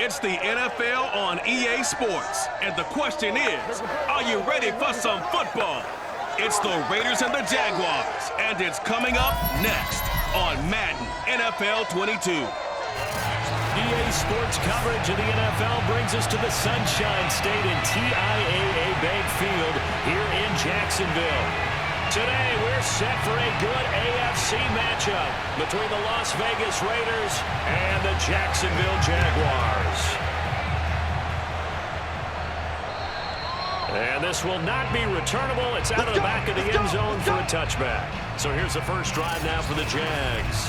It's the NFL on EA Sports, and the question is, are you ready for some football? It's the Raiders and the Jaguars, and it's coming up next on Madden NFL 22. EA Sports coverage of the NFL brings us to the Sunshine State in TIAA Bank Field here in Jacksonville. Today, we're set for a good AFC matchup between the Las Vegas Raiders and the Jacksonville Jaguars. And this will not be returnable. It's out of the back of the end zone for a touchback. So here's the first drive now for the Jags.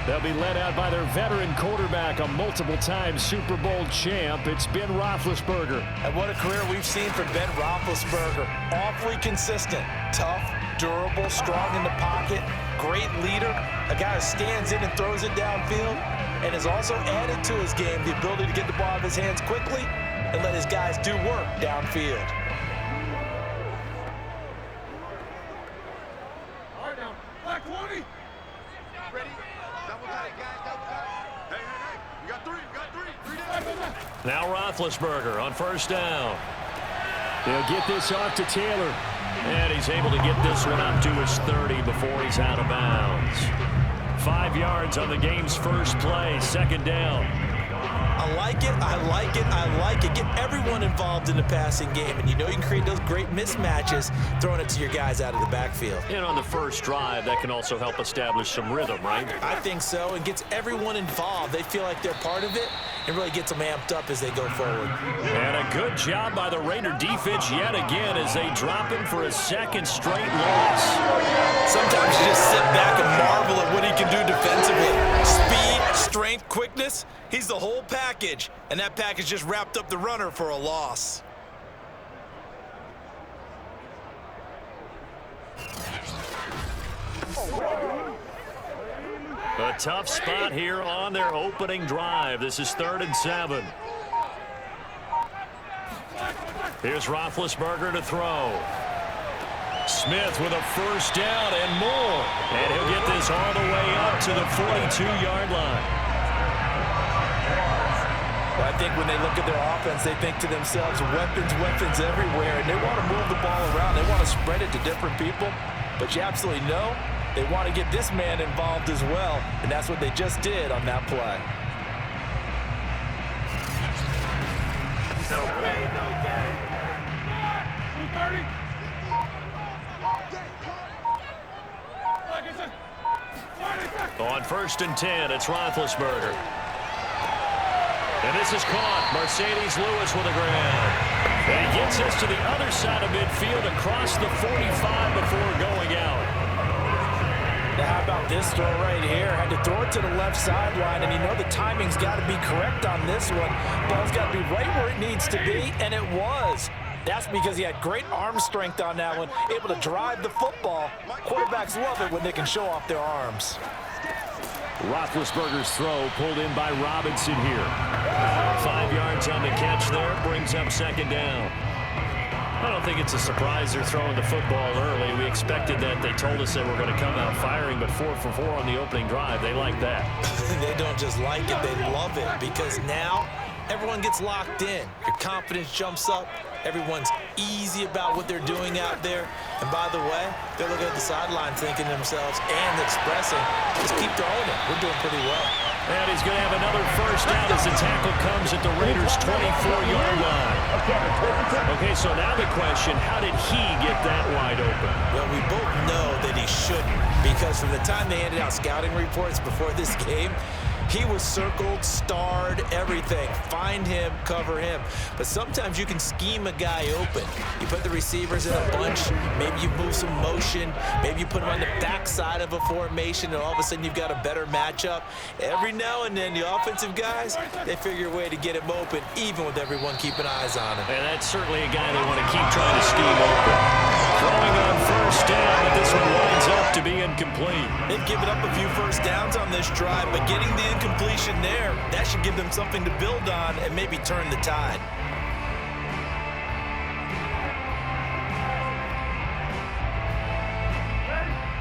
They'll be led out by their veteran quarterback, a multiple-time Super Bowl champ. It's Ben Roethlisberger. And what a career we've seen from Ben Roethlisberger. Awfully consistent, tough, durable, strong in the pocket, great leader, a guy who stands in and throws it downfield, and has also added to his game the ability to get the ball out of his hands quickly and let his guys do work downfield. All right, now, black 20. Ready? Double tight, guys, double tight. Hey. You got three down. Now Roethlisberger on first down. They'll get this off to Taylor. And he's able to get this one up to his 30 before he's out of bounds. 5 yards on the game's first play, second down. I like it. Get everyone involved in the passing game, and you know you can create those great mismatches throwing it to your guys out of the backfield. And on the first drive, that can also help establish some rhythm, right? I think so, and gets everyone involved. They feel like they're part of it, and really gets them amped up as they go forward. And a good job by the Raider defense yet again as they drop him for a second straight loss. Sometimes you just sit back and marvel at what he can do defensively. Speed, strength, quickness, he's the whole package, and that package just wrapped up the runner for a loss. A tough spot here on their opening drive. This is 3rd and 7. Here's Roethlisberger to throw. Smith with a first down and more. And he'll get this all the way up to the 42-yard line. Well, I think when they look at their offense, they think to themselves, weapons everywhere, and they want to move the ball around. They want to spread it to different people, but you absolutely know they want to get this man involved as well, and that's what they just did on that play. On 1st and 10, it's Roethlisberger. And this is caught. Mercedes Lewis with a grab. And he gets us to the other side of midfield across the 45 before going out. Now, how about this throw right here? Had to throw it to the left sideline, and you know the timing's got to be correct on this one. Ball's got to be right where it needs to be, and it was. That's because he had great arm strength on that one, able to drive the football. Quarterbacks love it when they can show off their arms. Roethlisberger's throw pulled in by Robinson here. 5 yards on the catch there, brings up second down. I don't think it's a surprise they're throwing the football early. We expected that. They told us they were going to come out firing, but 4 for 4 on the opening drive. They like that. They don't just like it, they love it, because now everyone gets locked in. Your confidence jumps up. Everyone's easy about what they're doing out there. And by the way, they're looking at the sideline thinking to themselves and expressing, just keep throwing it. We're doing pretty well. And he's going to have another first down as the tackle comes at the Raiders' 24-yard line. Okay, so now the question, how did he get that wide open? Well, we both know that he shouldn't, because from the time they handed out scouting reports before this game, he was circled, starred, everything. Find him, cover him. But sometimes you can scheme a guy open. You put the receivers in a bunch. Maybe you move some motion. Maybe you put them on the backside of a formation, and all of a sudden you've got a better matchup. Every now and then, the offensive guys, they figure a way to get him open, even with everyone keeping eyes on him. And that's certainly a guy they want to keep trying to scheme open. Throwing on first down, but this one winds up to be incomplete. They've given up a few first downs on this drive, but getting the incompletion there, that should give them something to build on and maybe turn the tide.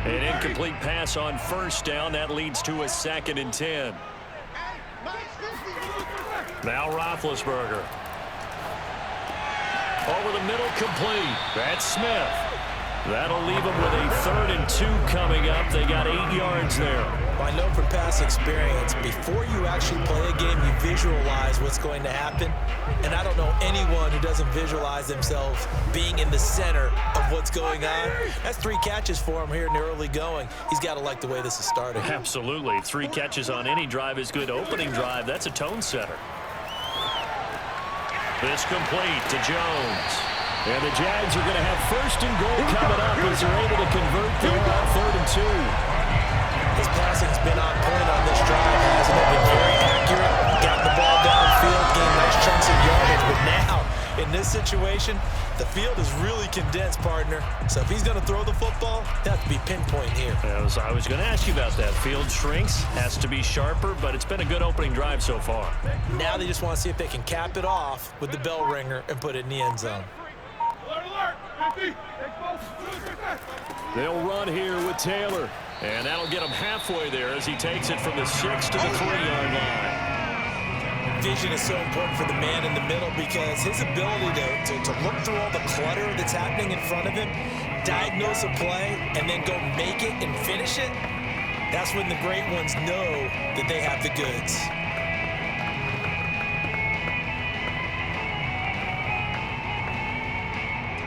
An incomplete pass on first down. That leads to a 2nd and 10. Now Roethlisberger. Over the middle, complete. That's Smith. That'll leave them with a 3rd and 2 coming up. They got 8 yards there. Well, I know from past experience, before you actually play a game, you visualize what's going to happen. And I don't know anyone who doesn't visualize themselves being in the center of what's going on. That's 3 catches for him here in the early going. He's got to like the way this is starting. Absolutely. 3 catches on any drive is good. Opening drive, that's a tone setter. This complete to Jones. And the Jags are going to have 1st and goal coming up as they're able to convert there on 3rd and 2. His passing's been on point on this drive, hasn't it? Been very accurate, got the ball downfield, gained nice chunks of yardage. But now, in this situation, the field is really condensed, partner. So if he's going to throw the football, he'll have to be pinpoint here. I was going to ask you about that. Field shrinks, has to be sharper, but it's been a good opening drive so far. Now they just want to see if they can cap it off with the bell ringer and put it in the end zone. They'll run here with Taylor. And that'll get him halfway there as he takes it from the 6 to the 3-yard line. Vision is so important for the man in the middle because his ability to look through all the clutter that's happening in front of him, diagnose a play, and then go make it and finish it, that's when the great ones know that they have the goods.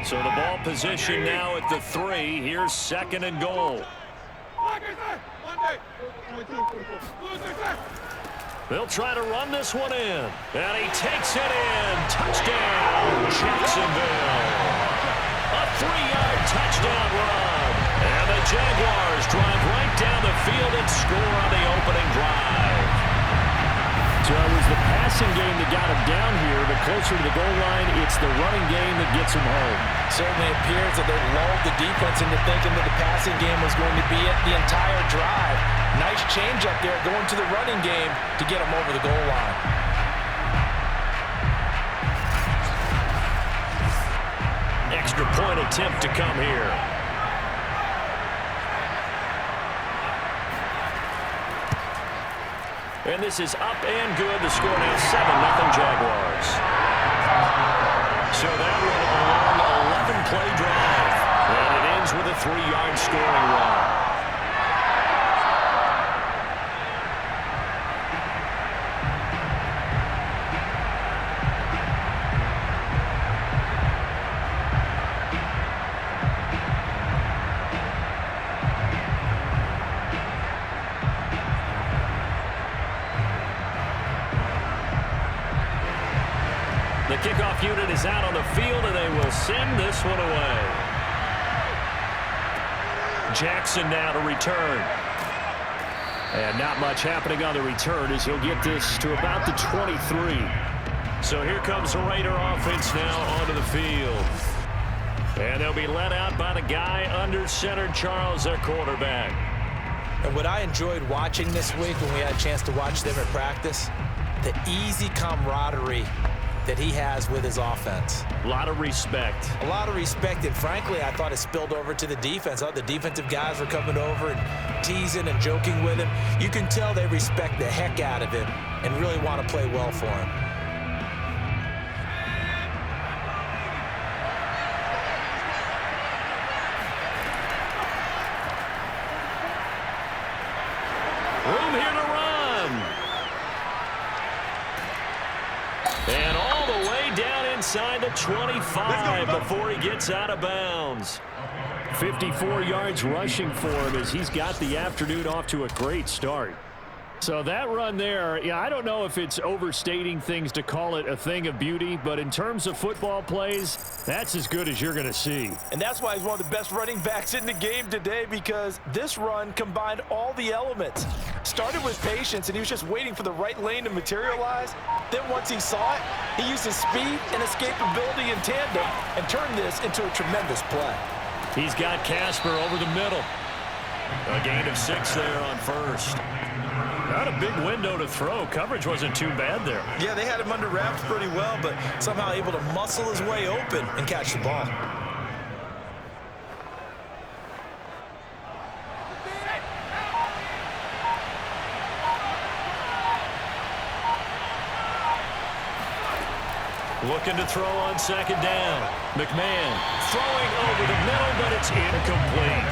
So the ball position now at the 3. Here's 2nd and goal. They'll try to run this one in. And he takes it in. Touchdown, Jacksonville. A 3-yard touchdown run. And the Jaguars drive right down the field and score on the opening drive. So it was the passing game that got him down here, but closer to the goal line, it's the running game that gets him home. Certainly appears that they lulled the defense into thinking that the passing game was going to be it the entire drive. Nice change up there going to the running game to get him over the goal line. Extra point attempt to come here. And this is up and good. The score now 7-0 Jaguars. So that one a long 11-play drive. And it ends with a 3-yard scoring run. The kickoff unit is out on the field, and they will send this one away. Jackson now to return. And not much happening on the return as he'll get this to about the 23. So here comes the Raider offense now onto the field. And they'll be led out by the guy under center, Charles, their quarterback. And what I enjoyed watching this week when we had a chance to watch them at practice, the easy camaraderie that he has with his offense. A lot of respect. A lot of respect, and frankly, I thought it spilled over to the defense. I thought the defensive guys were coming over and teasing and joking with him. You can tell they respect the heck out of him and really want to play well for him. Room here to run. And all the way down inside the 25 before he gets out of bounds. 54 yards rushing for him as he's got the afternoon off to a great start. So that run there, yeah, I don't know if it's overstating things to call it a thing of beauty, but in terms of football plays, that's as good as you're going to see. And that's why he's one of the best running backs in the game today, because this run combined all the elements. Started with patience, and he was just waiting for the right lane to materialize. Then once he saw it, he used his speed and escapability in tandem and turned this into a tremendous play. He's got Casper over the middle. A gain of 6 there on first. Not a big window to throw. Coverage wasn't too bad there. Yeah, they had him under wraps pretty well, but somehow able to muscle his way open and catch the ball. Looking to throw on second down. McMahon throwing over the middle, but it's incomplete.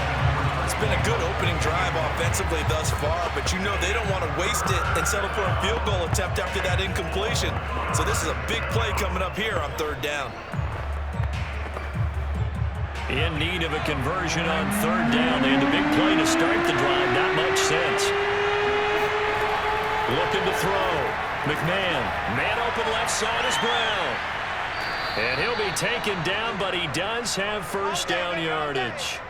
It's been a good opening drive offensively thus far, but you know they don't want to waste it and settle for a field goal attempt after that incompletion. So this is a big play coming up here on third down. In need of a conversion on third down. They had a big play to start the drive. Not much sense. Looking to throw. McMahon. Man open left side is Brown. And he'll be taken down, but he does have first down yardage.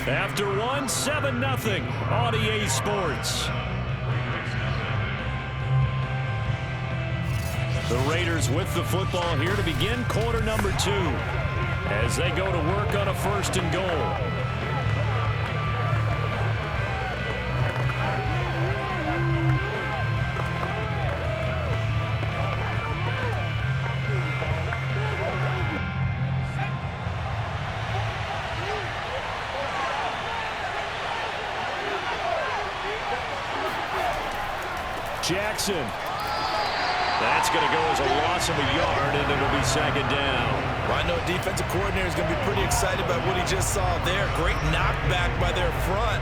After one, 7-0 on EA Sports. The Raiders with the football here to begin quarter number 2 as they go to work on a first and goal. Jackson. That's going to go as a loss of a yard, and it'll be second down. Well, I know defensive coordinator is going to be pretty excited about what he just saw there. Great knockback by their front.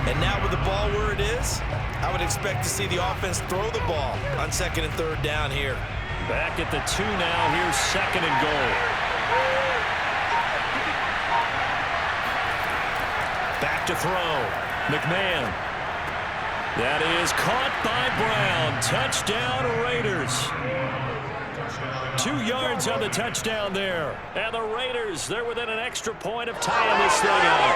And now with the ball where it is, I would expect to see the offense throw the ball on second and third down here. Back at the 2 now. Here's second and goal. Back to throw. McMahon. That is caught by Brown. Touchdown, Raiders. 2 yards on the touchdown there. And the Raiders, they're within an extra point of tying this thing up.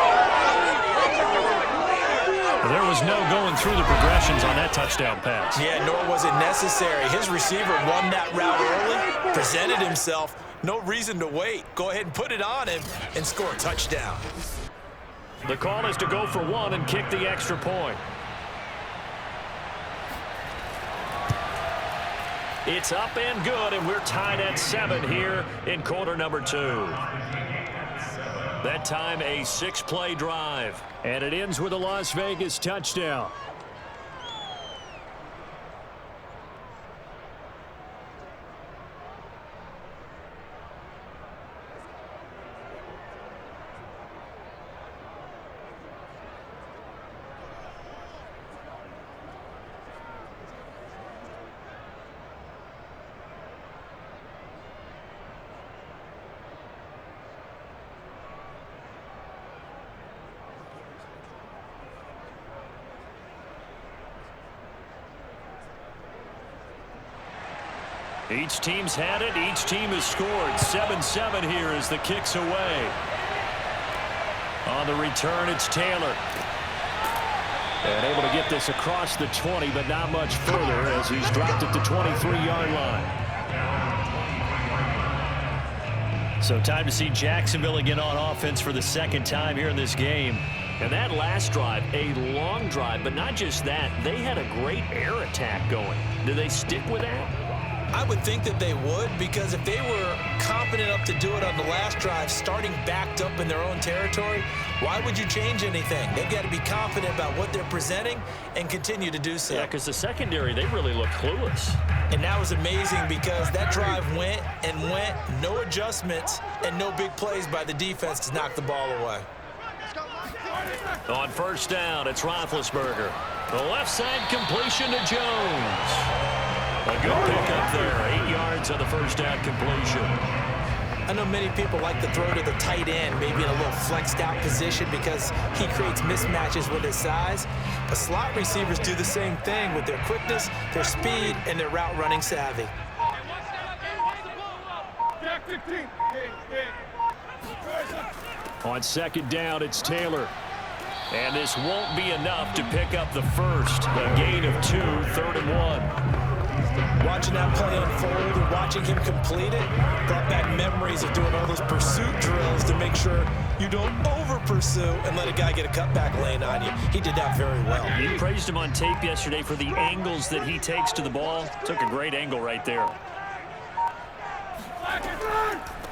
There was no going through the progressions on that touchdown pass. Yeah, nor was it necessary. His receiver won that route early, presented himself. No reason to wait. Go ahead and put it on him and score a touchdown. The call is to go for 1 and kick the extra point. It's up and good, and we're tied at 7 here in quarter number 2. That time a 6-play drive, and it ends with a Las Vegas touchdown. Each team's had it. Each team has scored. 7-7 here as the kick's away. On the return, it's Taylor. And able to get this across the 20, but not much further as he's dropped at the 23-yard line. So time to see Jacksonville again on offense for the second time here in this game. And that last drive, a long drive, but not just that. They had a great air attack going. Do they stick with that? I would think that they would, because if they were confident enough to do it on the last drive, starting backed up in their own territory, why would you change anything? They've got to be confident about what they're presenting and continue to do so. Yeah, because the secondary, they really look clueless. And that was amazing because that drive went and went, no adjustments, and no big plays by the defense to knock the ball away. On first down, it's Roethlisberger. The left side completion to Jones. A good pickup there. 8 yards on the first down completion. I know many people like to throw to the tight end, maybe in a little flexed out position because he creates mismatches with his size. But slot receivers do the same thing with their quickness, their speed, and their route running savvy. On second down, it's Taylor. And this won't be enough to pick up the first. A gain of 2, 3rd and 1. Watching that play unfold and watching him complete it brought back memories of doing all those pursuit drills to make sure you don't over-pursue and let a guy get a cutback lane on you. He did that very well. You praised him on tape yesterday for the angles that he takes to the ball. Took a great angle right there.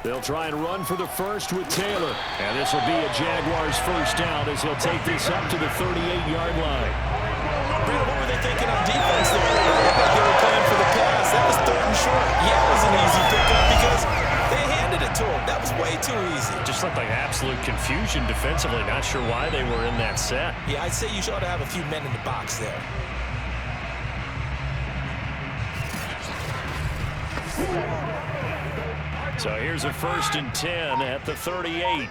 They'll try and run for the first with Taylor. And this will be a Jaguars first down as he'll take this up to the 38-yard line. Brandon, what were they thinking on defense there? They were playing for the pass. That was 3rd and short. Yeah, it was an easy pickup because they handed it to him. That was way too easy. Just looked like absolute confusion defensively. Not sure why they were in that set. Yeah, I'd say you ought to have a few men in the box there. So here's a 1st and 10 at the 38.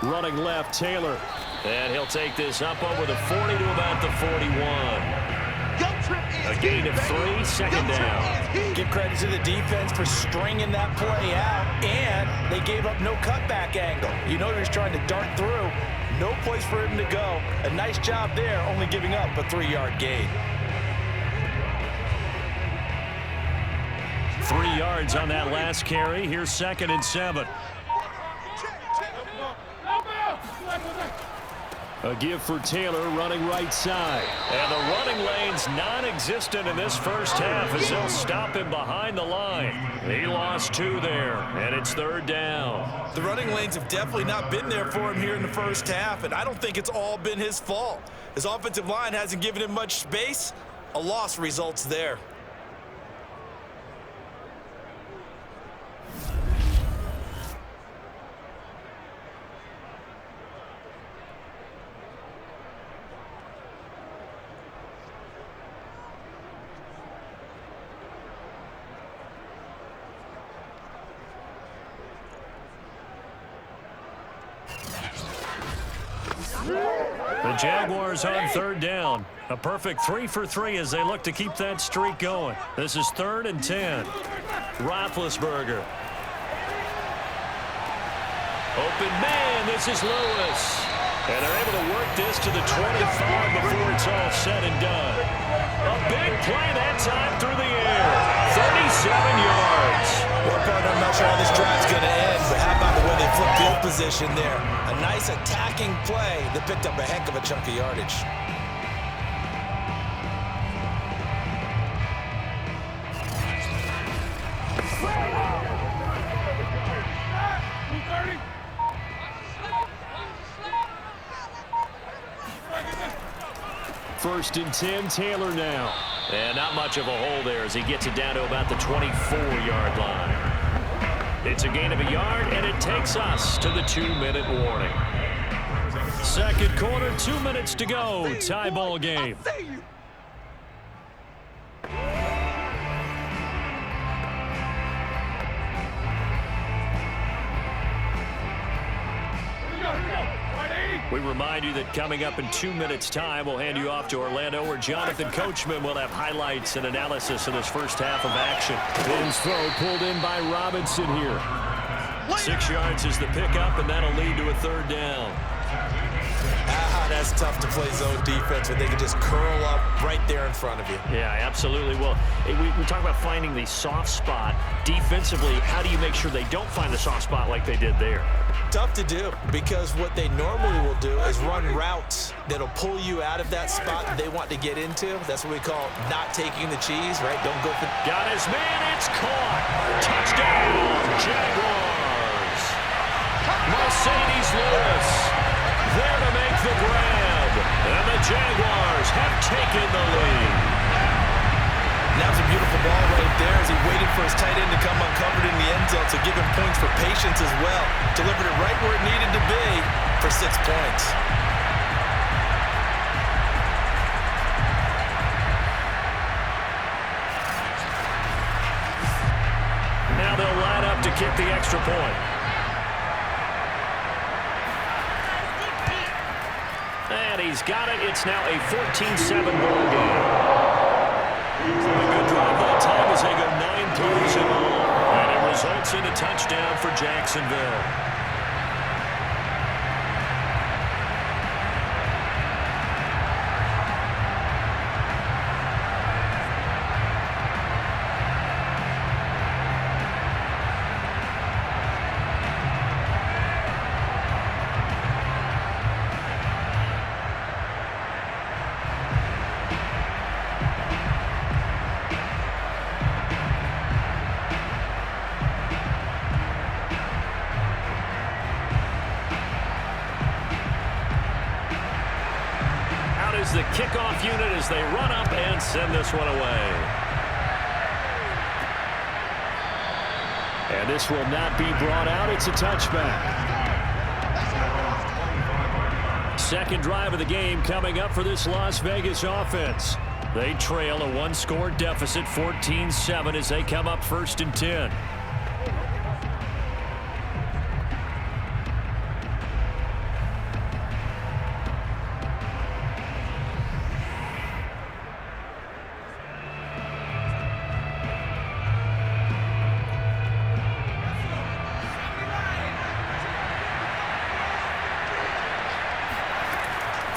Running left, Taylor. And he'll take this up over the 40 to about the 41. A gain of 3, 2nd down. Give credit to the defense for stringing that play out, and they gave up no cutback angle. You know he was trying to dart through. No place for him to go. A nice job there, only giving up a 3-yard gain. 3 yards on that last carry. Here's 2nd and 7. A give for Taylor running right side. And the running lane's non-existent in this first half as they'll stop him behind the line. He lost 2 there, and it's 3rd down. The running lanes have definitely not been there for him here in the first half, and I don't think it's all been his fault. His offensive line hasn't given him much space. A loss results there. The Jaguars on 3rd down. A perfect 3 for 3 as they look to keep that streak going. This is 3rd and 10. Roethlisberger. Open man, this is Lewis. And they're able to work this to the 25 before it's all said and done. A big play that time through the air. 37 yards. Well, partner, I'm not sure how this drive's going to end, but how about the way they flip field position there? A nice attacking play that picked up a heck of a chunk of yardage. First and 10, Taylor now. And not much of a hole there as he gets it down to about the 24-yard line. It's a gain of a yard, and it takes us to the 2-minute warning. 2nd quarter, 2 minutes to go. Tie ball game. We remind you that coming up in 2 minutes' time, we'll hand you off to Orlando, where Jonathan Coachman will have highlights and analysis in this first half of action. Finn's throw pulled in by Robinson here. 6 yards is the pickup, and that'll lead to a 3rd down. That's tough to play zone defense when they can just curl up right there in front of you. Yeah, absolutely. Well, we talk about finding the soft spot. Defensively, how do you make sure they don't find the soft spot like they did there? Tough to do, because what they normally will do is run routes that'll pull you out of that spot that they want to get into. That's what we call not taking the cheese, right? Don't go for... Got his man, it's caught. Touchdown, Jaguars. Mercedes Lewis there to make the grab. And the Jaguars have taken the lead. That was a beautiful ball right there as he waited for his tight end to come uncovered in the end zone, so give him points for patience as well. Delivered it right where it needed to be for 6 points. Now they'll line up to kick the extra point. And he's got it. It's now a 14-7 ball game. A good drive that time as they go 9 plays in all. And it results in a touchdown for Jacksonville. they run up and send this one away. And this will not be brought out. It's a touchback. Second drive of the game coming up for this Las Vegas offense. They trail a one-score deficit, 14-7, as they come up 1st and 10.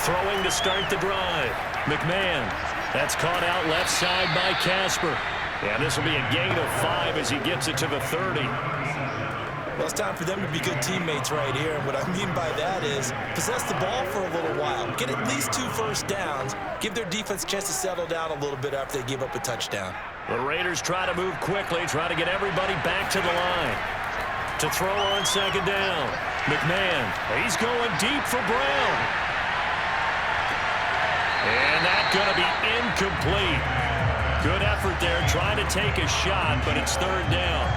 Throwing to start the drive. McMahon. That's caught out left side by Casper. And this will be a gain of 5 as he gets it to the 30. Well, it's time for them to be good teammates right here. And what I mean by that is possess the ball for a little while. Get at least 2 first downs. Give their defense a chance to settle down a little bit after they give up a touchdown. The Raiders try to move quickly, try to get everybody back to the line. To throw on 2nd down. McMahon. He's going deep for Brown. And that's going to be incomplete. Good effort there, trying to take a shot, but it's 3rd down.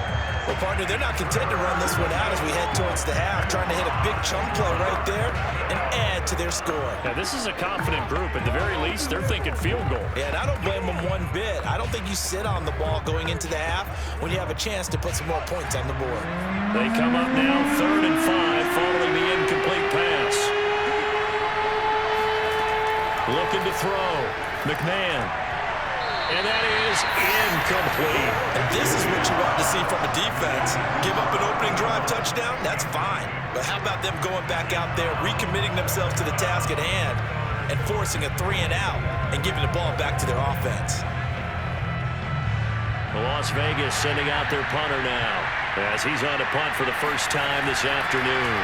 Well, partner, they're not content to run this one out as we head towards the half, trying to hit a big chunk play right there and add to their score. Now, this is a confident group. At the very least, they're thinking field goal. Yeah, and I don't blame them one bit. I don't think you sit on the ball going into the half when you have a chance to put some more points on the board. They come up now 3rd and 5 following the incomplete pass. Looking to throw. McMahon. And that is incomplete. And this is what you want to see from a defense. Give up an opening drive touchdown, that's fine. But how about them going back out there, recommitting themselves to the task at hand, and forcing a 3 and out, and giving the ball back to their offense. Las Vegas sending out their punter now, as he's on to punt for the first time this afternoon.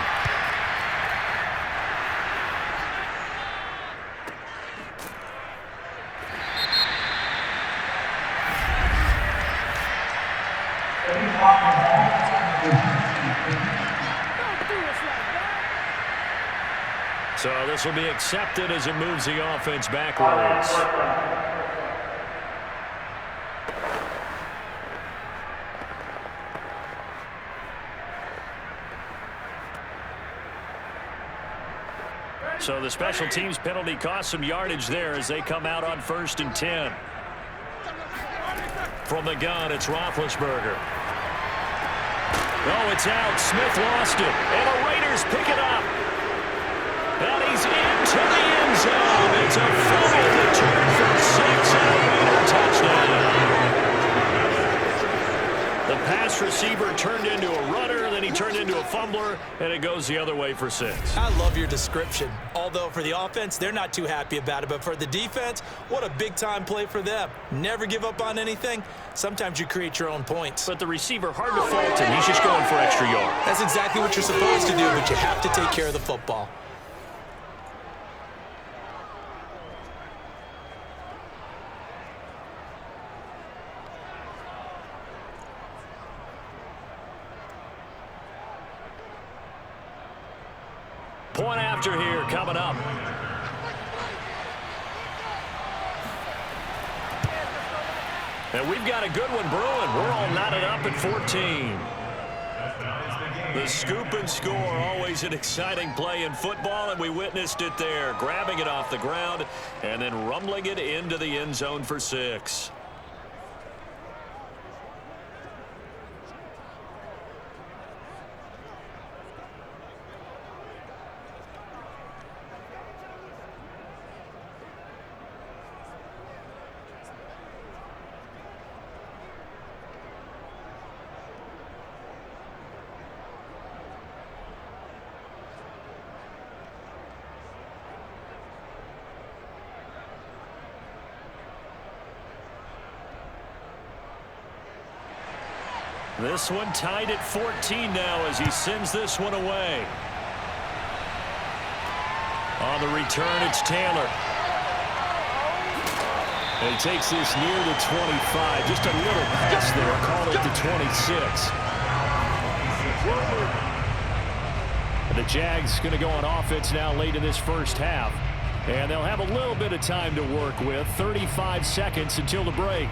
So this will be accepted as it moves the offense backwards. So the special teams penalty cost some yardage there as they come out on 1st and 10. From the gun, it's Roethlisberger. Oh, it's out. Smith lost it. And the Raiders pick it up. And he's into the end zone. It's a fumble return for 6 and a Raider touchdown. The pass receiver turned into a runner, then he turned into a fumbler, and it goes the other way for 6. I love your description. Although for the offense, they're not too happy about it. But for the defense, what a big-time play for them. Never give up on anything. Sometimes you create your own points. But the receiver, hard to fault him. He's just going for extra yard. That's exactly what you're supposed to do, but you have to take care of the football. Point after here coming up. And we've got a good one brewing. We're all knotted up at 14. The scoop and score, always an exciting play in football, and we witnessed it there. Grabbing it off the ground and then rumbling it into the end zone for 6. This one tied at 14 now as he sends this one away. On the return, it's Taylor. And he takes this near the 25. Just a little pass there. Call it the 26. And the Jags going to go on offense now late in this first half. And they'll have a little bit of time to work with. 35 seconds until the break.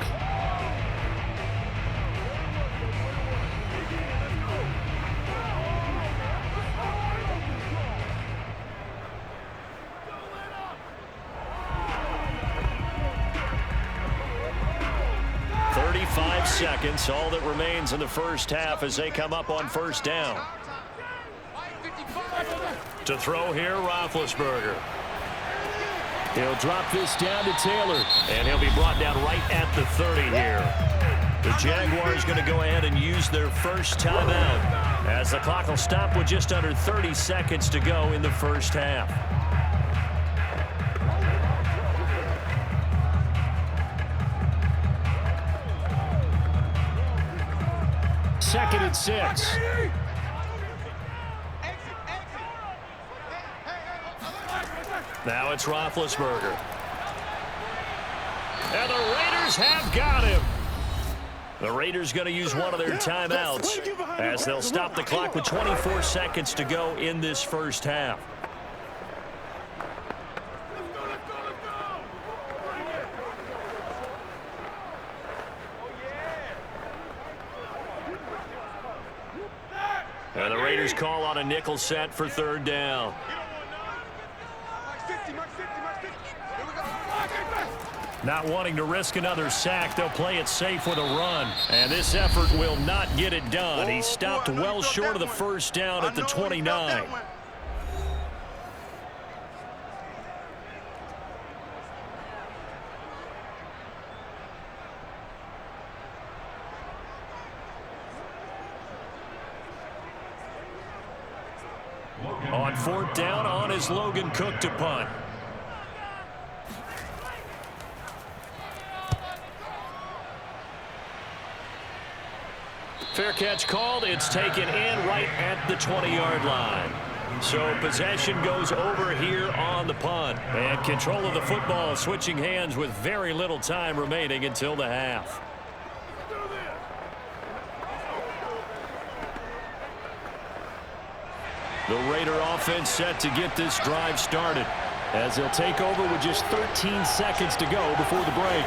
Seconds, all that remains in the first half as they come up on first down. To throw here, Roethlisberger. He'll drop this down to Taylor, and he'll be brought down right at the 30 here. The Jaguars going to go ahead and use their first timeout as the clock will stop with just under 30 seconds to go in the first half. Second and 6. Now it's Roethlisberger. And the Raiders have got him. The Raiders going to use one of their timeouts as they'll stop the clock with 24 seconds to go in this first half. And the Raiders call on a nickel set for third down. Not wanting to risk another sack, they'll play it safe with a run. And this effort will not get it done. He stopped well short of the first down at the 29. On fourth down, on is Logan Cook to punt. Fair catch called. It's taken in right at the 20-yard line. So possession goes over here on the punt. And control of the football switching hands with very little time remaining until the half. The Raider offense set to get this drive started as they'll take over with just 13 seconds to go before the break.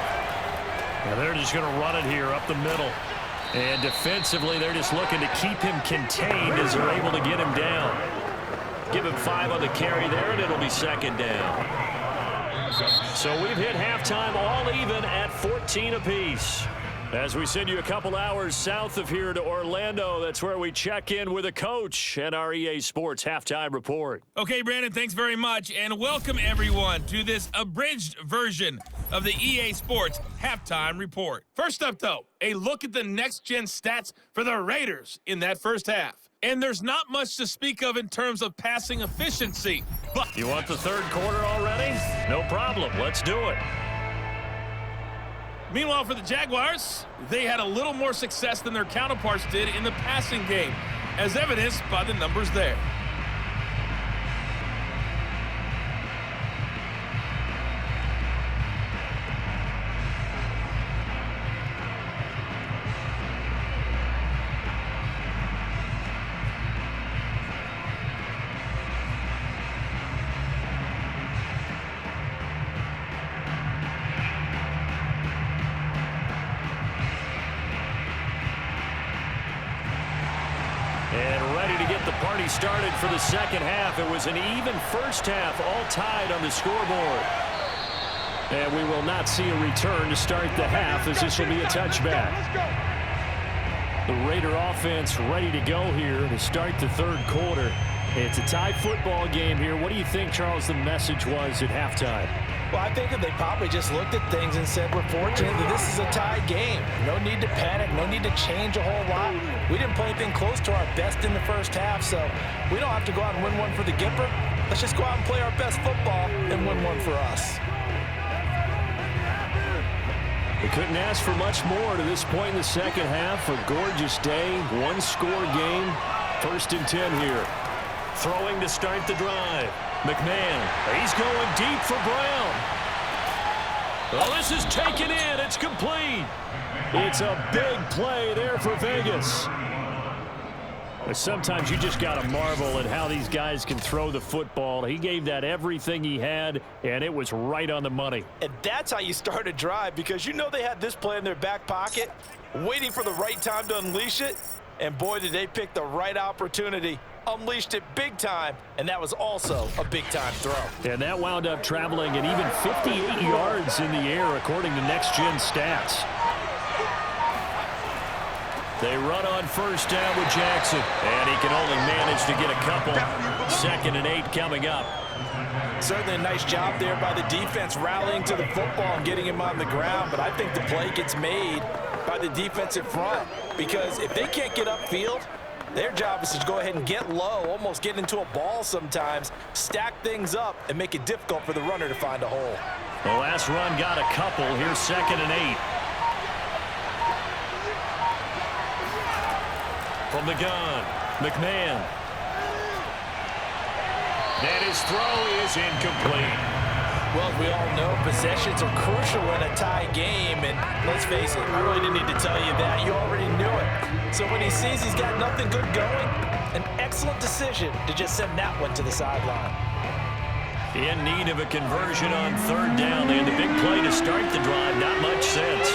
Now they're just going to run it here up the middle. And defensively, they're just looking to keep him contained as they're able to get him down. Give him 5 on the carry there, and it'll be second down. So we've hit halftime all even at 14 apiece. As we send you a couple hours south of here to Orlando, that's where we check in with a coach and our EA Sports halftime report. Okay, Brandon, thanks very much, and welcome everyone to this abridged version of the EA Sports halftime report. First up, though, a look at the next-gen stats for the Raiders in that first half. And there's not much to speak of in terms of passing efficiency. But you want the third quarter already? No problem. Let's do it. Meanwhile, for the Jaguars, they had a little more success than their counterparts did in the passing game, as evidenced by the numbers there. Started for the second half. It was an even first half, all tied on the scoreboard. And we will not see a return to start the half, as this will be a touchback. The Raider offense ready to go here to start the third quarter. It's a tie football game here. What do you think, Charles, the message was at halftime? Well, I think that they probably just looked at things and said, we're fortunate that this is a tie game. No need to panic, no need to change a whole lot. We didn't play anything close to our best in the first half, so we don't have to go out and win one for the Gipper. Let's just go out and play our best football and win one for us. We couldn't ask for much more to this point in the second half. A gorgeous day, one-score game. 1st and 10 here. Throwing to start the drive. McMahon, he's going deep for Brown. Well, this is taken in. It's complete. It's a big play there for Vegas. Sometimes you just got to marvel at how these guys can throw the football. He gave that everything he had, and it was right on the money. And that's how you start a drive, because you know they had this play in their back pocket, waiting for the right time to unleash it. And boy, did they pick the right opportunity. Unleashed it big time, and that was also a big-time throw. And that wound up traveling an even 58 yards in the air, according to Next Gen Stats. They run on first down with Jackson, and he can only manage to get a couple. 2nd and 8 coming up. Certainly a nice job there by the defense rallying to the football and getting him on the ground, but I think the play gets made by the defensive front, because if they can't get upfield, their job is to go ahead and get low, almost get into a ball sometimes, stack things up, and make it difficult for the runner to find a hole. The last run got a couple. Here's 2nd and 8. From the gun, McMahon. And his throw is incomplete. Well, we all know possessions are crucial in a tie game, and let's face it, I really didn't need to tell you that. You already knew it. So when he sees he's got nothing good going, an excellent decision to just send that one to the sideline. In need of a conversion on 3rd down. They had the big play to start the drive. Not much sense.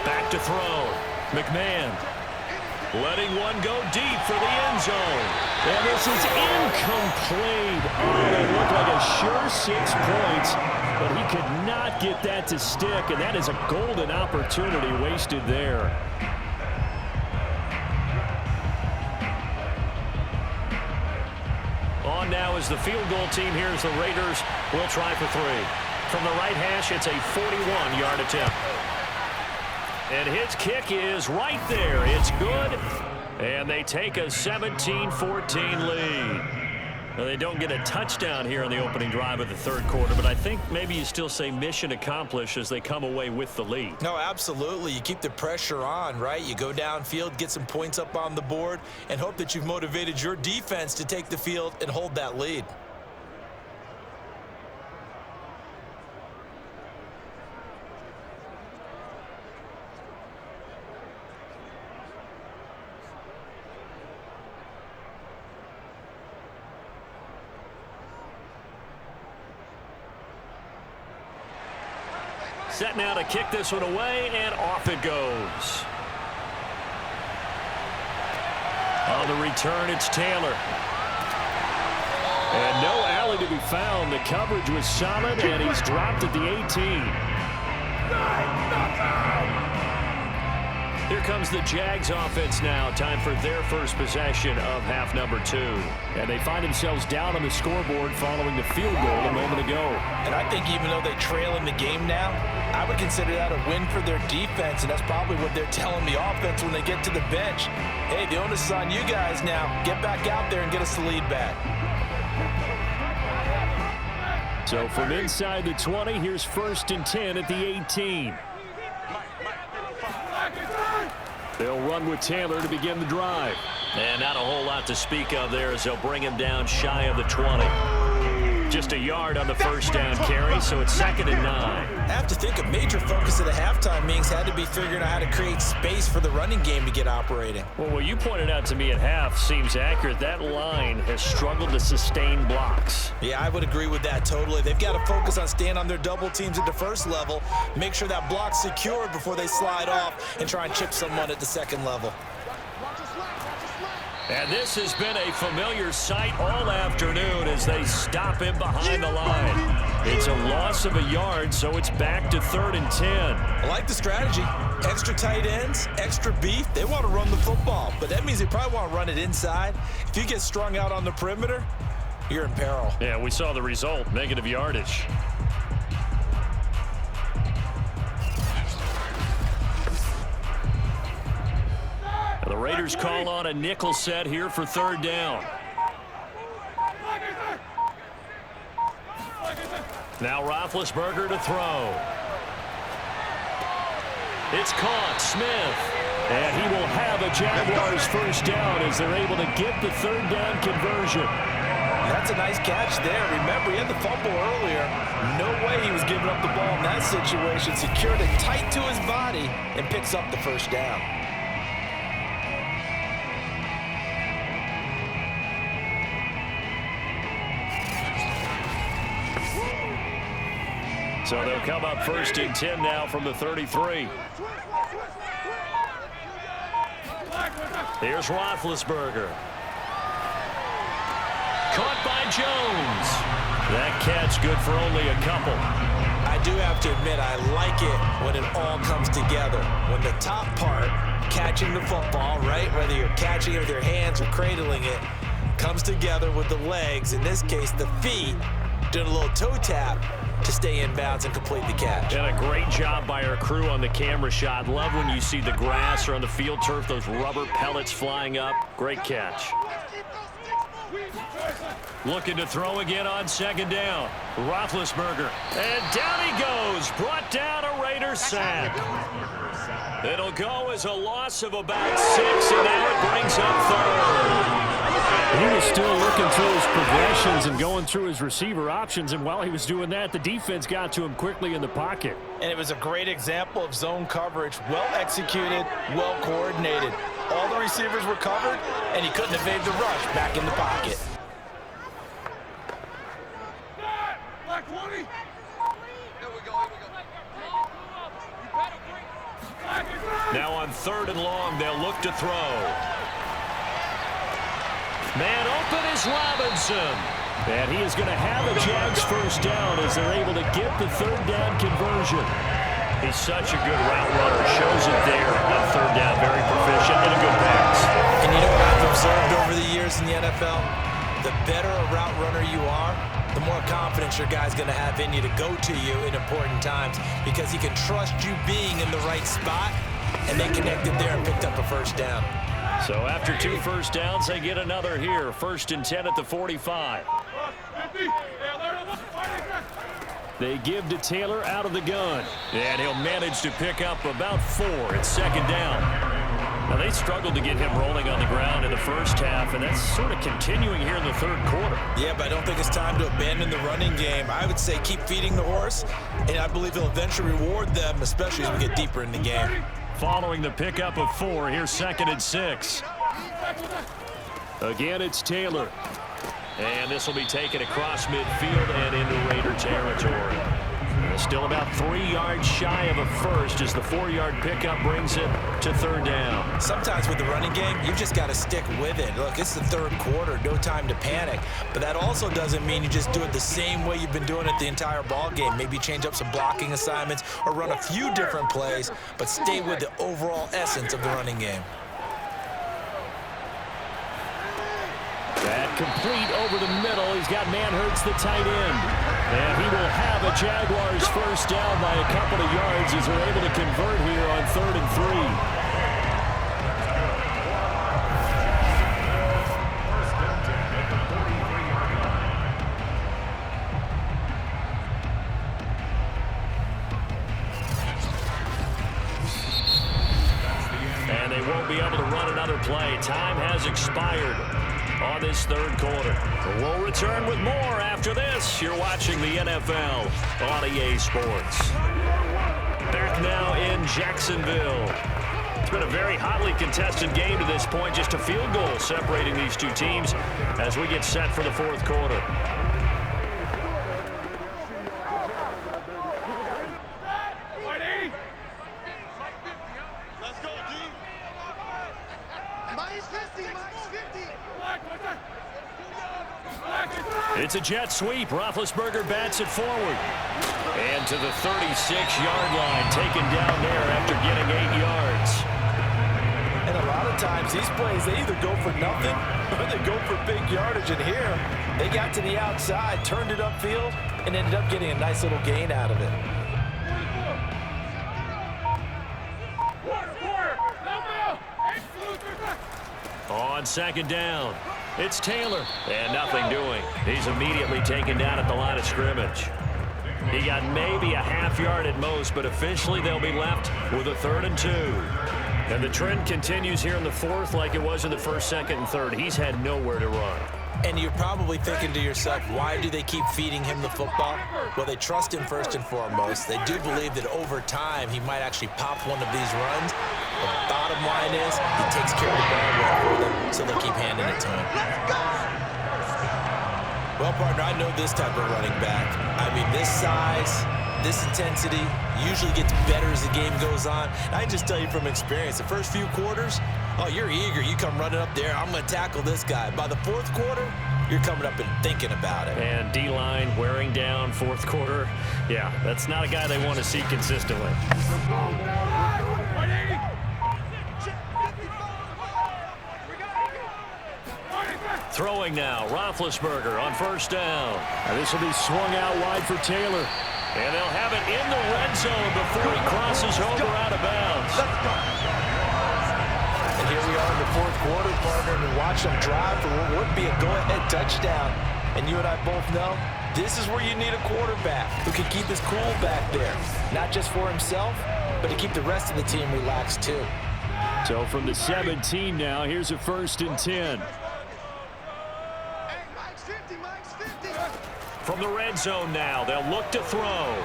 Back to throw. McMahon letting one go deep for the end zone. And this is incomplete. Oh, it looked like a sure 6 points, but he could not get that to stick, and that is a golden opportunity wasted there. On now is the field goal team here as the Raiders will try for 3. From the right hash, it's a 41-yard attempt. And his kick is right there. It's good. And they take a 17-14 lead. Now, they don't get a touchdown here in the opening drive of the 3rd quarter, but I think maybe you still say mission accomplished as they come away with the lead. No, absolutely. You keep the pressure on, right? You go downfield, get some points up on the board, and hope that you've motivated your defense to take the field and hold that lead. Set now to kick this one away, and off it goes. On the return, it's Taylor. And no alley to be found. The coverage was solid, and he's dropped at the 18. Here comes the Jags offense now. Time for their first possession of half number 2. And they find themselves down on the scoreboard following the field goal a moment ago. And I think even though they trail in the game now, I would consider that a win for their defense, and that's probably what they're telling the offense when they get to the bench. Hey, the onus is on you guys now. Get back out there and get us the lead back. So from inside the 20, here's 1st and 10 at the 18. They'll run with Taylor to begin the drive. And not a whole lot to speak of there as they'll bring him down shy of the 20. Just a yard on the first down carry, so it's 2nd and 9. I have to think a major focus of the halftime meetings had to be figuring out how to create space for the running game to get operating. Well, what you pointed out to me at half seems accurate. That line has struggled to sustain blocks. Yeah, I would agree with that totally. They've got to focus on staying on their double teams at the first level, make sure that block's secured before they slide off and try and chip someone at the second level. And this has been a familiar sight all afternoon as they stop him behind the line. It's a loss of a yard, so it's back to 3rd and 10. I like the strategy. Extra tight ends, extra beef. They want to run the football, but that means they probably want to run it inside. If you get strung out on the perimeter, you're in peril. Yeah, we saw the result, negative yardage. The Raiders call on a nickel set here for 3rd down. Now Roethlisberger to throw. It's caught. Smith. And he will have a Jaguars first down as they're able to get the 3rd down conversion. That's a nice catch there. Remember, he had the fumble earlier. No way he was giving up the ball in that situation. Secured it tight to his body and picks up the first down. So they'll come up 1st and 10 now from the 33. Here's Roethlisberger. Caught by Jones. That catch good for only a couple. I do have to admit, I like it when it all comes together. When the top part, catching the football, right, whether you're catching it with your hands or cradling it, comes together with the legs, in this case the feet, doing a little toe tap to stay in bounds and complete the catch. And a great job by our crew on the camera shot. Love when you see the grass or on the field turf, those rubber pellets flying up. Great catch. Looking to throw again on 2nd down. Roethlisberger. And down he goes. Brought down a Raiders sack. It'll go as a loss of about 6, and now it brings up 3rd. He was still looking through his progressions and going through his receiver options, and while he was doing that, the defense got to him quickly in the pocket. And it was a great example of zone coverage. Well executed, well coordinated. All the receivers were covered, and he couldn't evade the rush back in the pocket. Black 20. Here we go. Now on 3rd and long, they'll look to throw. Man open is Robinson. And he is going to have a Jags 1st down as they're able to get the 3rd down conversion. He's such a good route runner. Shows it there on 3rd down. Very proficient and a good pass. And you know what I've observed over the years in the NFL? The better a route runner you are, the more confidence your guy's going to have in you to go to you in important times because he can trust you being in the right spot, and they connected there and picked up a 1st down. So after 2 first downs, they get another here. 1st and 10 at the 45. They give to Taylor out of the gun. And he'll manage to pick up about 4 at 2nd down. Now, they struggled to get him rolling on the ground in the 1st half, and that's sort of continuing here in the 3rd quarter. Yeah, but I don't think it's time to abandon the running game. I would say keep feeding the horse, and I believe he'll eventually reward them, especially as we get deeper in the game. Following the pickup of 4, here's 2nd and 6. Again, it's Taylor. And this will be taken across midfield and into Raider territory. Still about 3 yards shy of a first as the 4-yard pickup brings it to 3rd down. Sometimes with the running game, you've just got to stick with it. Look, it's the 3rd quarter, no time to panic. But that also doesn't mean you just do it the same way you've been doing it the entire ball game. Maybe change up some blocking assignments or run a few different plays, but stay with the overall essence of the running game. That complete over the middle. He's got Manhurts, the tight end. And he will have a Jaguars 1st down by a couple of yards as they're able to convert here on 3rd and 3. And they won't be able to run another play. Time has expired on this 3rd quarter. We'll return with more after this. You're watching the NFL on EA Sports. Back now in Jacksonville. It's been a very hotly contested game to this point. Just a field goal separating these two teams as we get set for the 4th quarter. It's a jet sweep. Roethlisberger bats it forward. And to the 36-yard line, taken down there after getting 8 yards. And a lot of times, these plays, they either go for nothing or they go for big yardage. And here, they got to the outside, turned it upfield, and ended up getting a nice little gain out of it. On 2nd down, it's Taylor, and nothing doing. He's immediately taken down at the line of scrimmage. He got maybe a half yard at most, but officially they'll be left with a 3rd and 2. And the trend continues here in the 4th like it was in the 1st, 2nd, and 3rd. He's had nowhere to run. And you're probably thinking to yourself, why do they keep feeding him the football? Well, they trust him first and foremost. They do believe that over time he might actually pop one of these runs. The bottom line is he takes care of the ball well for them, so they'll keep handing it to him. Well, partner, I know this type of running back. I mean, this size, This intensity usually gets better as the game goes on. I can just tell you from experience, the first few quarters, oh, you're eager. You come running up there, I'm going to tackle this guy. By the fourth quarter, you're coming up and thinking about it. And D-line wearing down fourth quarter. Yeah, that's not a guy they want to see consistently. Throwing now, Roethlisberger on first down. And this will be swung out wide for Taylor. And they'll have it in the red zone before he crosses over out of bounds. And here we are in the fourth quarter, partner, and watch them drive for what would be a go-ahead touchdown. And you and I both know this is where you need a quarterback who can keep his cool back there. Not just for himself, but to keep the rest of the team relaxed too. So from the 17 now, here's a 1st and 10. From the red zone now, they'll look to throw.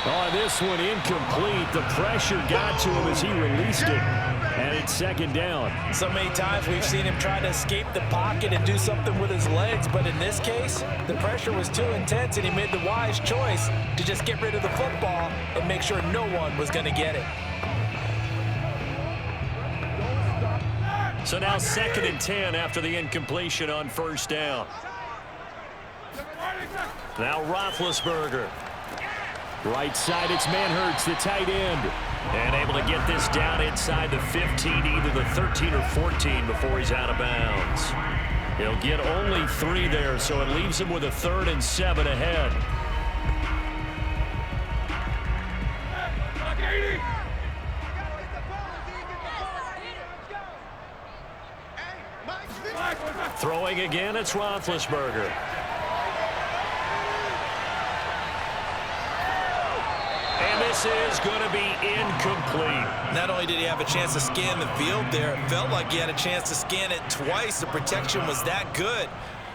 Oh, this one incomplete. The pressure got to him as he released it. And it's 2nd down. So many times we've seen him try to escape the pocket and do something with his legs, but in this case, the pressure was too intense and he made the wise choice to just get rid of the football and make sure no one was going to get it. So now 2nd and 10 after the incompletion on 1st down. Now Roethlisberger. Right side, it's Manhurts, the tight end. And able to get this down inside the 15, either the 13 or 14 before he's out of bounds. He'll get only 3 there, so it leaves him with a 3rd and 7 ahead. Throwing again, it's Roethlisberger. And this is going to be incomplete. Not only did he have a chance to scan the field there, it felt like he had a chance to scan it twice. The protection was that good.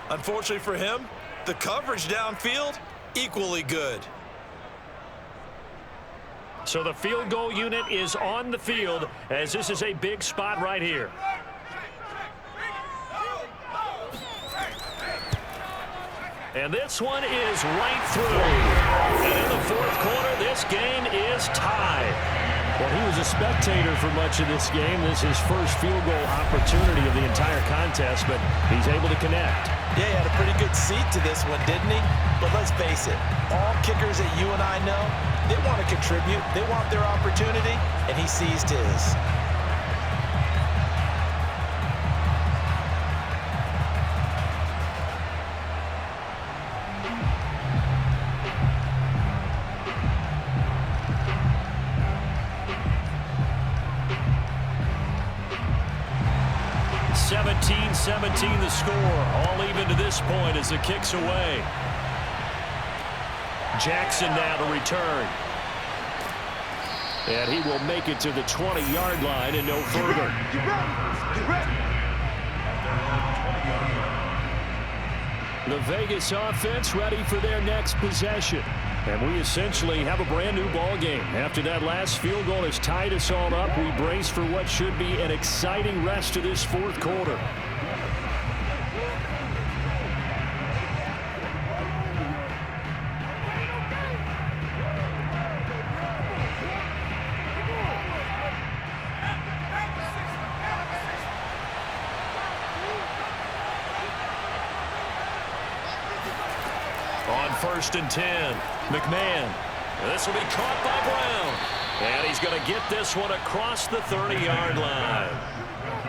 Unfortunately for him, the coverage downfield, equally good. So the field goal unit is on the field as this is a big spot right here. And this one is right through. And in the fourth quarter, this game is tied. Well, he was a spectator for much of this game. This is his first field goal opportunity of the entire contest, but he's able to connect. Yeah, he had a pretty good seat to this one, didn't he? But let's face it, all kickers that you and I know, they want to contribute. They want their opportunity, and he seized his. The score, all even to this point as the kick's away. Jackson now to return. And he will make it to the 20-yard line and no further. The Vegas offense ready for their next possession. And we essentially have a brand new ball game. After that last field goal has tied us all up, we brace for what should be an exciting rest of this fourth quarter. On 1st and 10, McMahon. This will be caught by Brown. And he's going to get this one across the 30-yard line.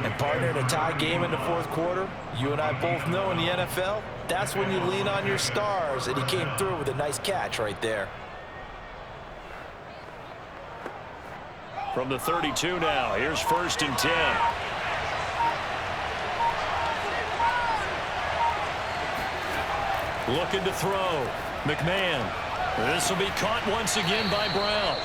And partner, in a tie game in the fourth quarter, you and I both know in the NFL, that's when you lean on your stars. And he came through with a nice catch right there. From the 32 now, here's 1st and 10. Looking to throw. McMahon. This will be caught once again by Brown.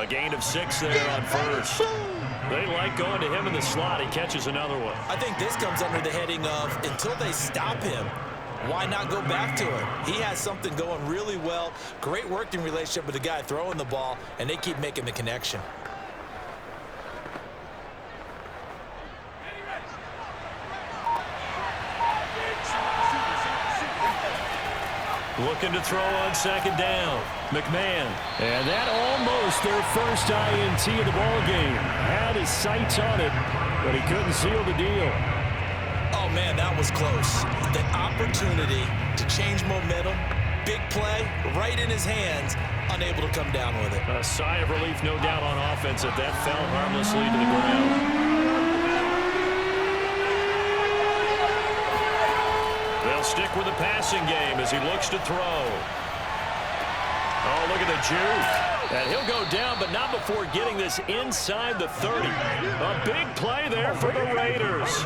A gain of 6 there on 1st. They like going to him in the slot. He catches another one. I think this comes under the heading of until they stop him, why not go back to him? He has something going really well. Great working relationship with the guy throwing the ball, and they keep making the connection. Looking to throw on second down. McMahon. And that almost their first INT of the ball game. Had his sights on it, but he couldn't seal the deal. Oh, man, that was close. The opportunity to change momentum, big play, right in his hands, unable to come down with it. A sigh of relief, no doubt, on offense that fell harmlessly to the ground. They'll stick with the passing game as he looks to throw. Oh, look at the juke. And he'll go down, but not before getting this inside the 30. A big play there for the Raiders.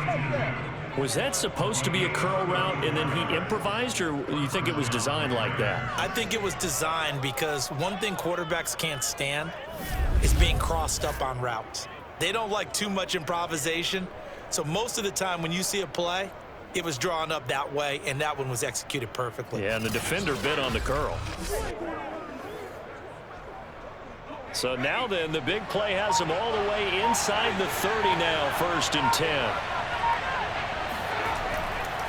Was that supposed to be a curl route and then he improvised, or you think it was designed like that? I think it was designed because one thing quarterbacks can't stand is being crossed up on routes. They don't like too much improvisation, so most of the time when you see a play, it was drawn up that way, and that one was executed perfectly. Yeah, and the defender bit on the curl. So now then, the big play has him all the way inside the 30 now, 1st and 10.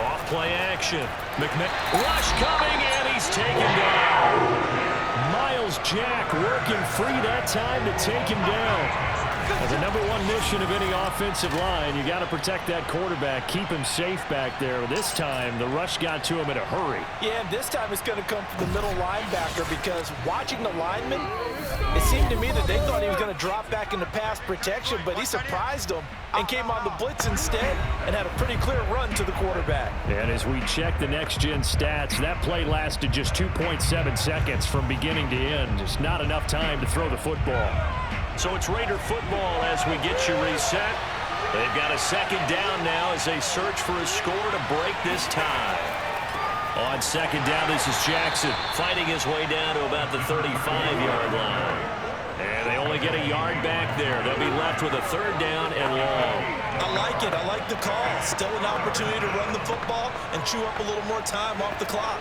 Off play action. McMahon. Rush coming, and he's taken down. Miles Jack working free that time to take him down. The number one mission of any offensive line, you got to protect that quarterback, keep him safe back there. This time, the rush got to him in a hurry. Yeah, and this time it's going to come from the middle linebacker because watching the lineman, it seemed to me that they thought he was going to drop back into pass protection, but he surprised them and came on the blitz instead and had a pretty clear run to the quarterback. And as we check the next-gen stats, that play lasted just 2.7 seconds from beginning to end. Just not enough time to throw the football. So it's Raider football as we get you reset. They've got a second down now as they search for a score to break this tie. On second down, this is Jackson fighting his way down to about the 35-yard line. And they only get a yard back there. They'll be left with a 3rd down and long. I like it. I like the call. Still an opportunity to run the football and chew up a little more time off the clock.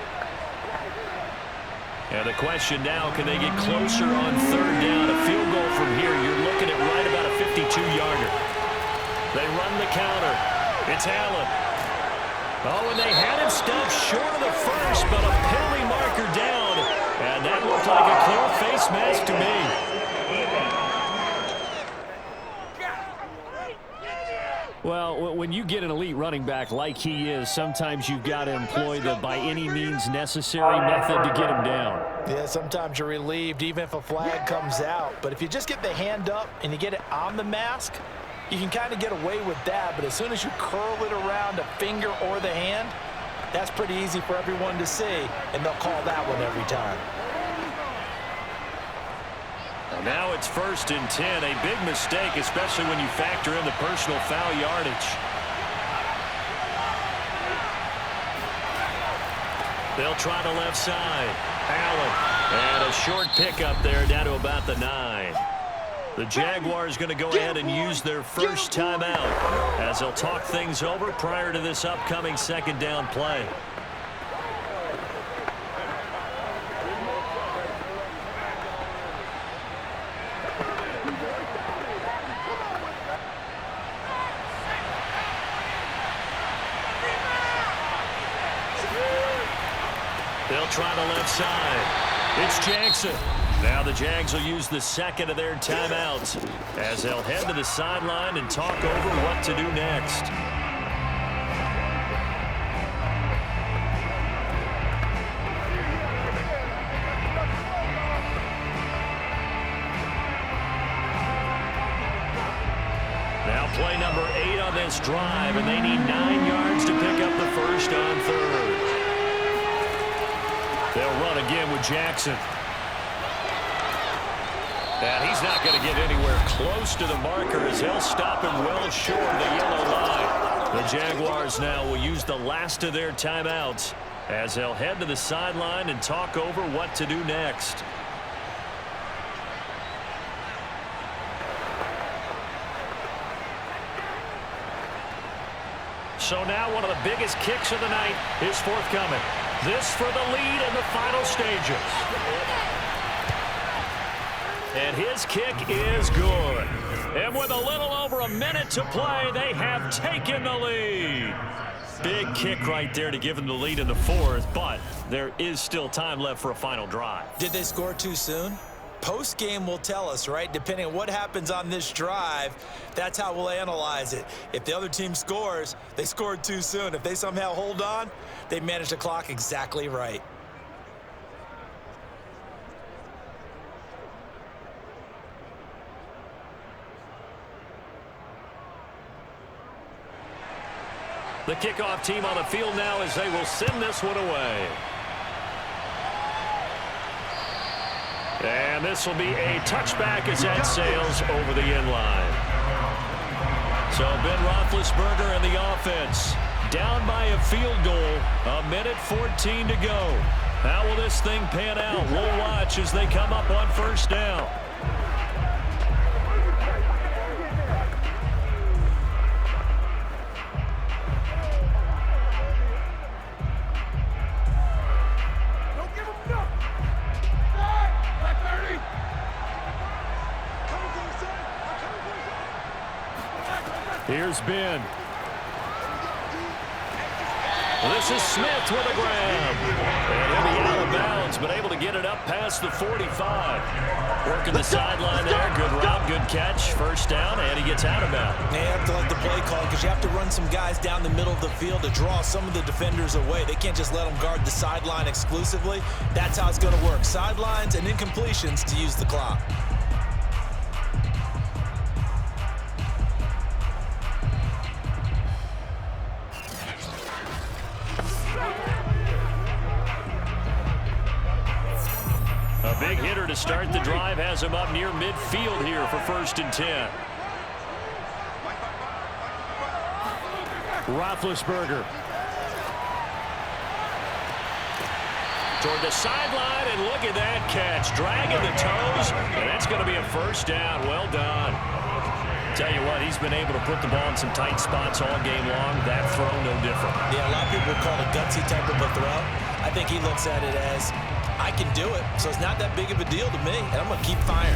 And the question now, can they get closer on 3rd down? A field goal from here, you're looking at right about a 52-yarder. They run the counter. It's Allen. Oh, and they had him stopped short of the first, but a penalty marker down. And that looked like a clear face mask to me. Well, when you get an elite running back like he is, sometimes you've got to employ the by any means necessary method to get him down. Yeah, sometimes you're relieved even if a flag comes out. But if you just get the hand up and you get it on the mask, you can kind of get away with that. But as soon as you curl it around a finger or the hand, that's pretty easy for everyone to see, and they'll call that one every time. Now it's 1st and 10, a big mistake, especially when you factor in the personal foul yardage. They'll try the left side. Allen, and a short pickup there down to about the 9. The Jaguars going to go ahead and use their first timeout as they'll talk things over prior to this upcoming 2nd down play. They'll try the left side. It's Jackson. Now the Jags will use the 2nd of their timeouts as they'll head to the sideline and talk over what to do next. Now play number 8 on this drive, and they need 9 yards to pick up the first on 3rd. They'll run again with Jackson. And he's not going to get anywhere close to the marker as they'll stop him well short of the yellow line. The Jaguars now will use the last of their timeouts as they'll head to the sideline and talk over what to do next. So now one of the biggest kicks of the night is forthcoming. This for the lead in the final stages. And his kick is good. And with a little over a minute to play, they have taken the lead. Big kick right there to give them the lead in the fourth, but there is still time left for a final drive. Did they score too soon? Post-game will tell us, right? Depending on what happens on this drive, that's how we'll analyze it. If the other team scores, they scored too soon. If they somehow hold on, they managed the clock exactly right. The kickoff team on the field now as they will send this one away. And this will be a touchback as that sails over the end line. So Ben Roethlisberger and the offense down by a field goal. 1:14 to go. How will this thing pan out? We'll watch as they come up on first down. Here's Ben. This is Smith with a grab. And he'll be out of bounds, but able to get it up past the 45. Working the sideline there. Good route, good catch. First down, and he gets out of bounds. They have to let the play call because you have to run some guys down the middle of the field to draw some of the defenders away. They can't just let them guard the sideline exclusively. That's how it's going to work. Sidelines and incompletions to use the clock. A big hitter to start the drive has him up near midfield here for 1st and 10. Roethlisberger. Toward the sideline, and look at that catch. Dragging the toes, and that's going to be a first down. Well done. Tell you what, he's been able to put the ball in some tight spots all game long. That throw, no different. Yeah, a lot of people call it a gutsy type of a throw. I think he looks at it as, I can do it, so it's not that big of a deal to me, and I'm going to keep firing.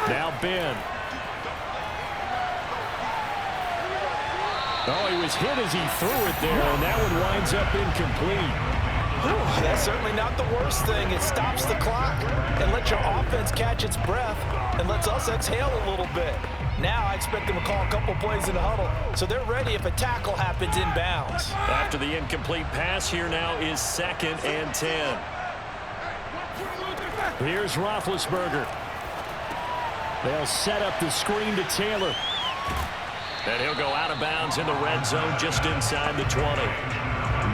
Now Ben. Oh, he was hit as he threw it there, and that one winds up incomplete. Ooh, that's certainly not the worst thing. It stops the clock and lets your offense catch its breath and lets us exhale a little bit. Now I expect them to call a couple plays in the huddle, so they're ready if a tackle happens inbounds. After the incomplete pass, here now is 2nd and 10. Here's Roethlisberger. They'll set up the screen to Taylor. And he'll go out of bounds in the red zone just inside the 20.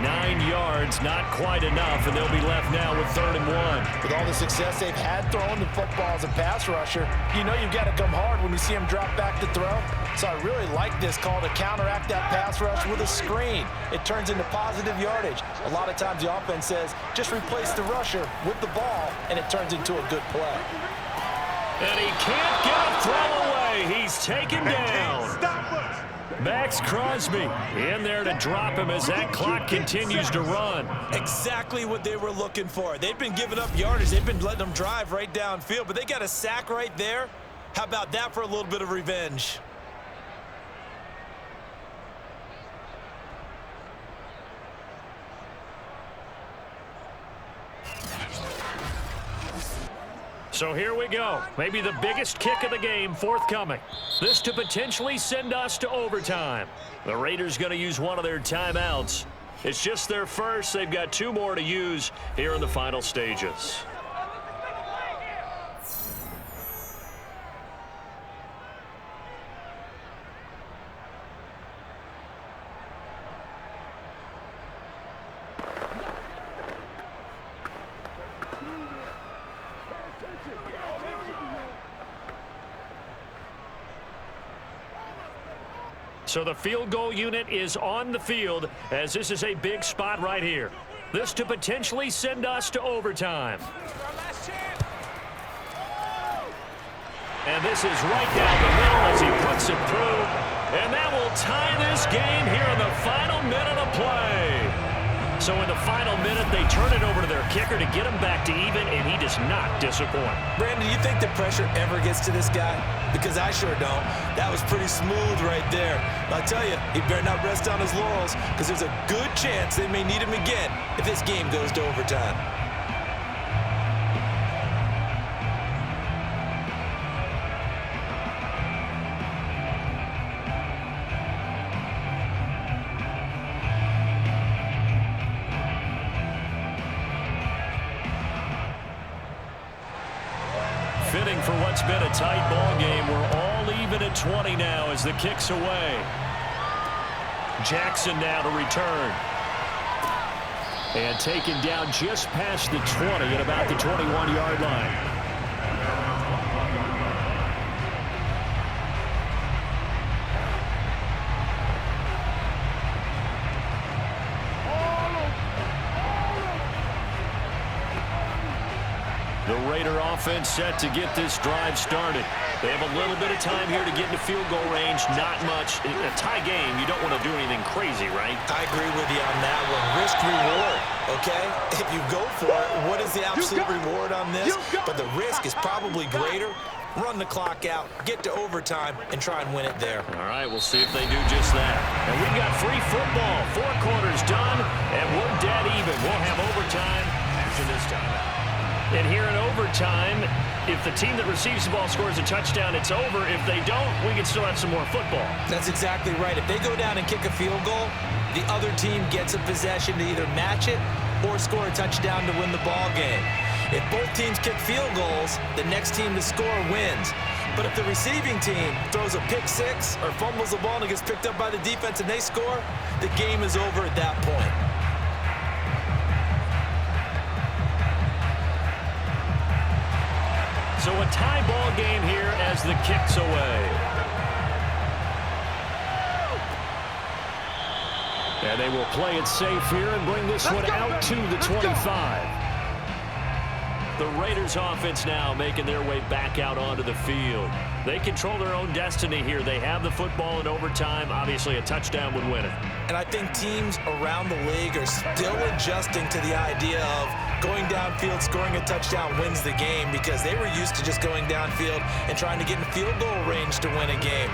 9 yards, not quite enough, and they'll be left now with 3rd and 1. With all the success they've had throwing the football as a pass rusher, you know you've got to come hard when you see him drop back to throw. So I really like this call to counteract that pass rush with a screen. It turns into positive yardage. A lot of times the offense says, just replace the rusher with the ball, and it turns into a good play. And he can't get a throw away. He's taken down. Max Crosby in there to drop him as that clock continues to run. Exactly what they were looking for. They've been giving up yardage. They've been letting them drive right downfield, but they got a sack right there. How about that for a little bit of revenge? So here we go. Maybe the biggest kick of the game forthcoming. This to potentially send us to overtime. The Raiders going to use one of their timeouts. It's just their first. They've got 2 more to use here in the final stages. So the field goal unit is on the field as this is a big spot right here. This to potentially send us to overtime. And this is right down the middle as he puts it through. And that will tie this game here in the final minute of play. So in the final minute, they turn it over to their kicker to get him back to even, and he does not disappoint. Brandon, do you think the pressure ever gets to this guy? Because I sure don't. That was pretty smooth right there. But I'll tell you, he better not rest on his laurels, because there's a good chance they may need him again if this game goes to overtime. Fitting for what's been a tight ball game. We're all even at 20 now as the kick's away. Jackson now to return. And taken down just past the 20 at about the 21-yard line. The Raider offense set to get this drive started. They have a little bit of time here to get into field goal range. Not much. In a tie game, you don't want to do anything crazy, right? I agree with you on that one. Risk-reward, okay? If you go for it, what is the absolute reward on this? But the risk is probably greater. Run the clock out, get to overtime, and try and win it there. All right, we'll see if they do just that. And we've got free football. 4 quarters done, and we're dead even. We'll have overtime after this time. And here in overtime, if the team that receives the ball scores a touchdown, it's over. If they don't, we can still have some more football. That's exactly right. If they go down and kick a field goal, the other team gets a possession to either match it or score a touchdown to win the ball game. If both teams kick field goals, the next team to score wins. But if the receiving team throws a pick six or fumbles the ball and it gets picked up by the defense and they score, the game is over at that point. So a tie ball game here as the kick's away. And they will play it safe here and bring this one out to the 25. The Raiders offense now making their way back out onto the field. They control their own destiny here. They have the football in overtime. Obviously, a touchdown would win it. And I think teams around the league are still adjusting to the idea of going downfield, scoring a touchdown wins the game, because they were used to just going downfield and trying to get in field goal range to win a game.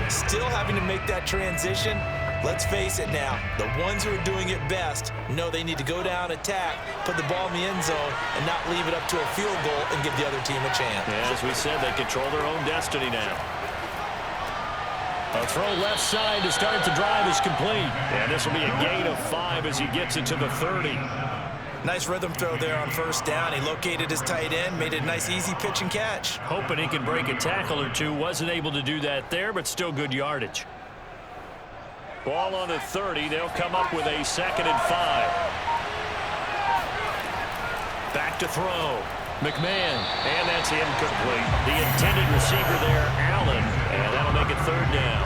Still having to make that transition. Let's face it now, the ones who are doing it best know they need to go down, attack, put the ball in the end zone, and not leave it up to a field goal and give the other team a chance. Yeah, as we said, they control their own destiny now. A throw left side to start the drive is complete. And this will be a gain of 5 as he gets it to the 30. Nice rhythm throw there on first down. He located his tight end, made it a nice easy pitch and catch. Hoping he could break a tackle or two. Wasn't able to do that there, but still good yardage. Ball on the 30. They'll come up with a 2nd and 5. Back to throw. McMahon. And that's incomplete. The intended receiver there, Allen. And that'll make it 3rd down.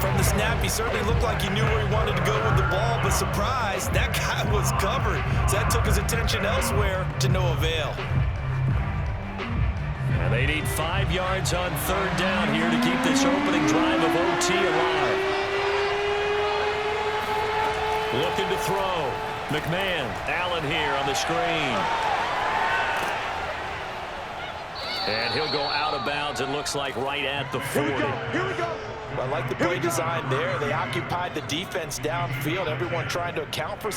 From the snap, he certainly looked like he knew where he wanted to go with the ball, but surprise, that guy was covered. So that took his attention elsewhere to no avail. And they need 5 yards on 3rd down here to keep this opening drive of OT alive. Looking to throw. McMahon. Allen here on the screen. And he'll go out of bounds, it looks like, right at the 40. Here we go. I like the play design there. They occupied the defense downfield, everyone trying to account for